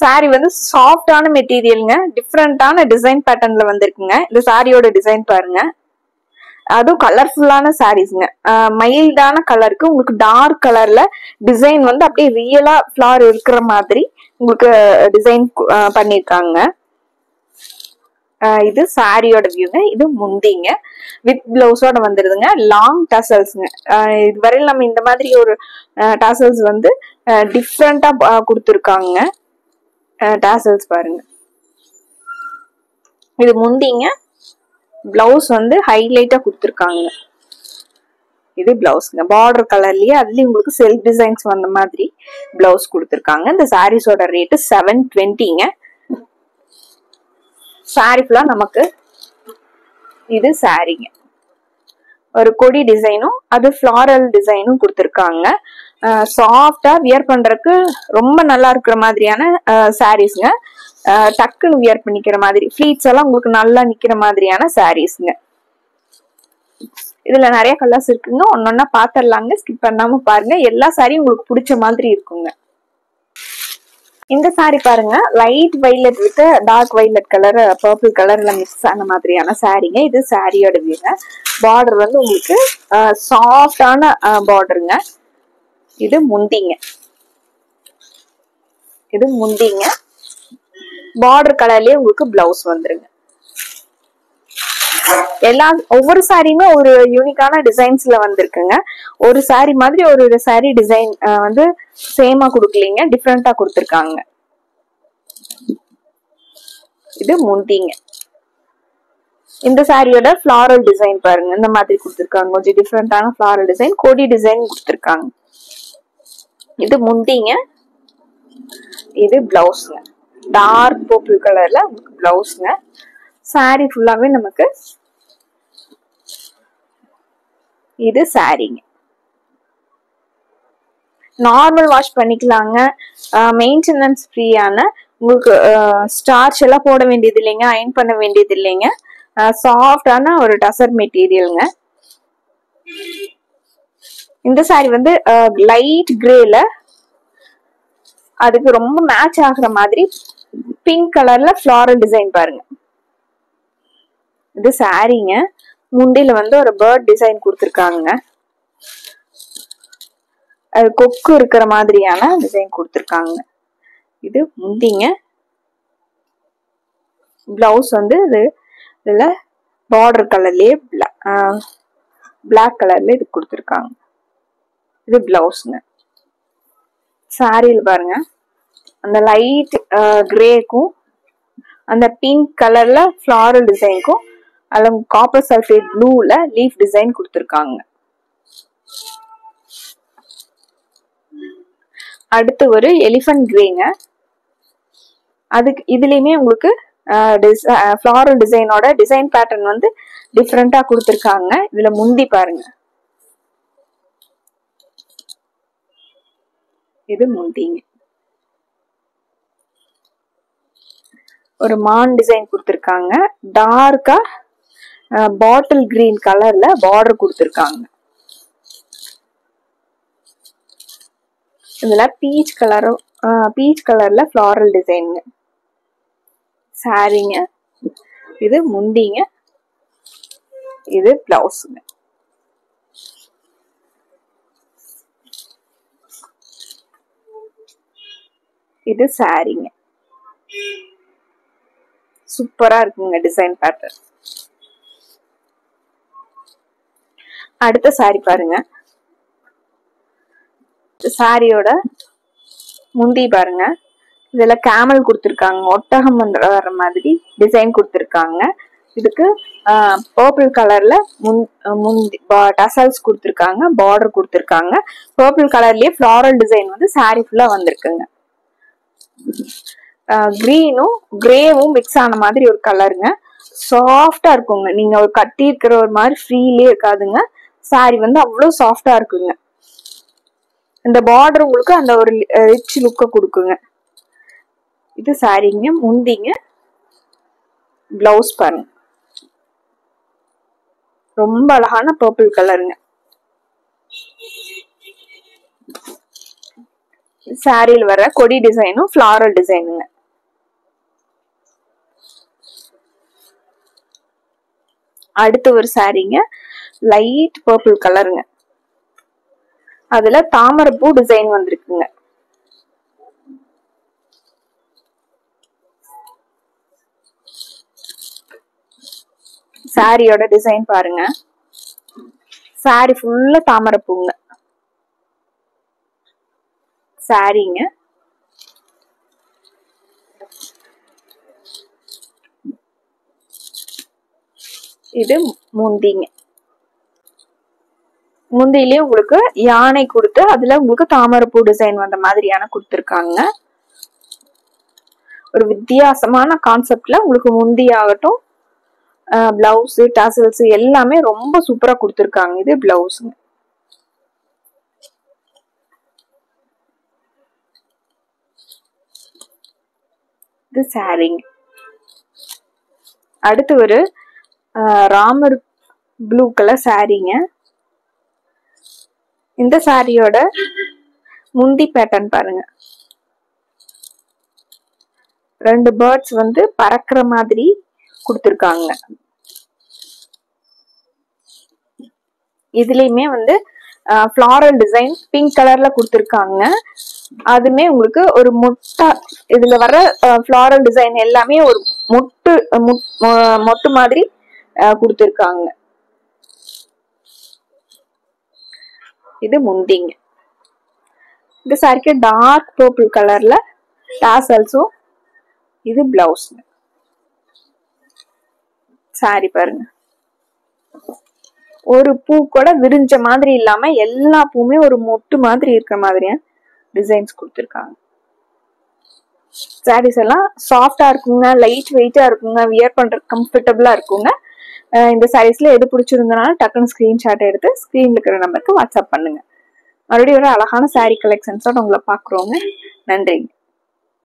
Sorry வந்து சாஃப்டான மெட்டீரியலுங்க, டிஃப்ரெண்டான டிசைன் பேட்டர்ன்ல வந்திருக்குங்க. இந்த சாரியோட டிசைன் பாருங்க. அதுவும் கலர்ஃபுல்லான சாரீஸ்ங்க. மைல்டான கலருக்கு உங்களுக்கு டார்க் கலர்ல டிசைன் வந்து அப்படியே ரியலா ஃபிளவர் இருக்கிற மாதிரி உங்களுக்கு டிசைன் பண்ணிருக்காங்க. இது சாரியோட வியூங்க. இது முந்திங்க வித் பிளவுஸோட வந்துருதுங்க. லாங் டசல்ஸ்ங்க. இதுவரையில் நம்ம இந்த மாதிரி ஒரு டசல்ஸ் வந்து டிஃப்ரெண்டா கொடுத்துருக்காங்க. டசல்ஸ் பாருங்க. இது முந்திங்க. பிளவுஸ் வந்து ஹைலைட்டா கொடுத்துருக்காங்க. இது பிளவுஸ்ங்க. பார்டர் கலர்லயே அதுலயும் உங்களுக்கு செல்ஃப் டிசைன்ஸ் வந்த மாதிரி பிளவுஸ் கொடுத்துருக்காங்க. இந்த சாரீஸோட ரேட்டு 720ங்க. சாரி ஃபுல்லா நமக்கு இது சாரிங்க. ஒரு கொடி டிசைனும் அது ஃபிளாரல் டிசைனும் கொடுத்துருக்காங்க. சாஃப்டா வியர் பண்றதுக்கு ரொம்ப நல்லா இருக்கிற மாதிரியான சாரீஸ்ங்க. டக்குன்னு வியர் பண்ணிக்கிற மாதிரி ஃபிளீட்ஸ் எல்லாம் உங்களுக்கு நல்லா நிக்கிற மாதிரியான சாரீஸ்ங்க. இதுல நிறைய கலர்ஸ் இருக்குங்க. ஒன்னொன்னா பாத்திரலாங்க. ஸ்கிப் பண்ணாம பாருங்க. எல்லா சாரியும் உங்களுக்கு பிடிச்ச மாதிரி இருக்குங்க. இந்த சாரி பாருங்க, light violet with dark violet colour purple கலர்ல மிக்ஸ் ஆன மாதிரியான சாரிங்க. இது சாரியோட வியூங்க. பார்டர் வந்து உங்களுக்கு சாஃப்டான பார்டருங்க. இது முந்திங்க. இது முந்திங்க. பார்டர் கலர்லயே உங்களுக்கு பிளவுஸ் வந்துருங்க. ஒவ்வொரு சாரியுமே ஒரு யூனிக்கான டிசைன்ஸ்ல வந்திருக்குங்க. ஒரு சாரி மாதிரி ஒரு சாரி டிசைன் வந்து சேமா கொடுக்கலீங்க, டிஃப்ரெண்டா கொடுத்துருக்காங்க. இது முந்திங்க. இந்த சாரியோட ஃபிளாரல் டிசைன் பாருங்க. இந்த மாதிரி கொடுத்துருக்காங்க. கொஞ்சம் டிஃப்ரெண்டான ஃபிளாரல் டிசைன், கொடி டிசைன் கொடுத்துருக்காங்க. இது முந்திங்க. இது பிளவுஸ்ங்க. டார்க் பர்பிள் கலர்ல பிளவுஸ்ங்க. சாரி ஃபுல்லாவே நமக்கு இது சாரிங்க. நார்மல் வாஷ் பண்ணிக்கலாங்க. மெயின்டெனன்ஸ் ஃப்ரீயான, உங்களுக்கு ஸ்டார்ச் எல்லாம் போட வேண்டியது இல்லைங்க, அயன் பண்ண வேண்டியது இல்லைங்க. சாஃப்டான ஒரு டசர் மெட்டீரியலுங்க. இந்த சாரி வந்து லைட் கிரேல அதுக்கு ரொம்ப மேட்ச் ஆகுற மாதிரி பிங்க் கலர்ல ஃபிளாரல் டிசைன் பாருங்க. இது சாரிங்க. முண்டில வந்து ஒரு பேர்ட் டிசைன் கொடுத்துருக்காங்க. அது கொக்கு இருக்கிற மாதிரியான டிசைன் கொடுத்துருக்காங்க. இது முந்திங்க. பிளவுஸ் வந்து இதுல பார்டர் கலர்லயே பிளாக் கலர்ல இது கொடுத்துருக்காங்க. இது பிளவுஸ்ங்க. சாரியில பாருங்க, அந்த லைட் கிரேக்கும் அந்த பிங்க் கலர்ல ஃபிளாரல் டிசைனுக்கும் அதுல காப்பர் சல்ஃபேட் ப்ளூல லீஃப் டிசைன் கொடுத்துருக்காங்க. அடுத்து ஒரு எலிஃபண்ட் கிரேங்க. அதுக்கு இதுலயுமே உங்களுக்கு ஃபிளாரல் டிசைனோட டிசைன் பேட்டர்ன் வந்து டிஃப்ரெண்டா கொடுத்துருக்காங்க. இதுல முந்தி பாருங்க. இது முந்திங்க. ஒரு மான் டிசைன் கொடுத்துருக்காங்க. டார்க்கா பாட்டில் கிரீன் கலர்ல பார்டர் கொடுத்துருக்காங்க. இதுல பீச் கலர்ல ஃபிளாரல் டிசைனுங்க. சாரிங்க. இது முந்திங்க. இது பிளவுஸ்ங்க. இது சாரிங்க. சூப்பரா இருக்குங்க டிசைன் பேட்டர்ன். அடுத்த சாரி பாருங்க. சாரியோட முந்தி பாருங்க. இதுல கேமல் கொடுத்துருக்காங்க. ஒட்டகம் வர்ற மாதிரி டிசைன் கொடுத்துருக்காங்க. இதுக்கு பர்பிள் கலர்ல முந்தி டசல்ஸ் கொடுத்துருக்காங்க. பார்டர் கொடுத்துருக்காங்க. பர்பிள் கலர்லயே ஃபிளாரல் டிசைன் வந்து சாரி ஃபுல்லா வந்திருக்குங்க. கிரீனும் கிரேவும் மிக்ஸ் ஆன மாதிரி ஒரு கலருங்க. சாஃப்டா இருக்குங்க. நீங்க ஒரு கட்டி இருக்கிற ஒரு மாதிரி ஃப்ரீலே இருக்காதுங்க. சாரி வந்து அவ்வளவு சாஃப்டா இருக்குங்க. இந்த பார்டர் உங்களுக்கு அந்த ஒரு ரிச் லுக்க கொடுக்குங்க. இது சாரிங்க. முந்திங்க. பிளவுஸ் பாருங்க. ரொம்ப அழகான பர்பிள் கலருங்க. சாரியில் வர கொடி டிசைனும் ஃபிளாரல் டிசைனுங்க. அடுத்து ஒரு சாரீங்க, லைட் பர்பிள் கலருங்க. அதுல தாமரைப்பூ டிசைன் வந்திருக்குங்க. சாரியோட டிசைன் பாருங்க. சாரி ஃபுல்லா தாமரைப்பூங்க. சாரிங்க, இது முந்திங்க. முந்தியிலயே உங்களுக்கு யானை கொடுத்து அதுல உங்களுக்கு தாமரைப்பூ டிசைன் வந்த மாதிரியான கொடுத்துருக்காங்க. ஒரு வித்தியாசமான கான்செப்ட்ல உங்களுக்கு முந்தி ஆகட்டும், பிளவுஸ், டாசல்ஸ் எல்லாமே ரொம்ப சூப்பரா கொடுத்துருக்காங்க. இது பிளவுஸுங்க. இது சாரிங்க. அடுத்து ஒரு ராமர் ப்ளூ கலர் சாரீங்க. இந்த சாரியோட முந்தி பேட்டர்ன் பாருங்க. 2 பேர்ட்ஸ் வந்து பறக்கிற மாதிரி கொடுத்துருக்காங்க. இதுலயுமே வந்து ஃபிளாரல் டிசைன் பிங்க் கலர்ல கொடுத்துருக்காங்க. அதுமே உங்களுக்கு ஒரு மொட்டா, இதுல வர ஃபிளாரல் டிசைன் எல்லாமே ஒரு மொட்டு மாதிரி கொடுத்துருக்காங்க. இது முந்திங்க. இந்த சாரிக்கு டார்க் பர்பிள் கலர்ல டாசல்ஸும், இது பிளவுஸ். சாரி பாருங்க, ஒரு பூ கூட விரிஞ்ச மாதிரி இல்லாம எல்லா பூவுமே ஒரு மொட்டு மாதிரி இருக்கிற மாதிரியா டிசைன்ஸ் கொடுத்துருக்காங்க. சாரீஸ் எல்லாம் சாஃப்டா இருக்குங்க, லைட் வெயிட்டா இருக்குங்க, வியர் பண்ற கம்ஃபர்டபுளா இருக்குங்க. இந்த சாரீஸ்ல எது பிடிச்சிருந்தனால டக்குன்னு ஸ்கிரீன்ஷாட் எடுத்து ஸ்கிரீன்ல இருக்கிற நம்பருக்கு வாட்ஸ்அப் பண்ணுங்க. மறுபடியும் ஒரு அழகான சாரீ கலெக்ஷன்ஸோட உங்களை பாக்குறோங்க. நன்றிங்க.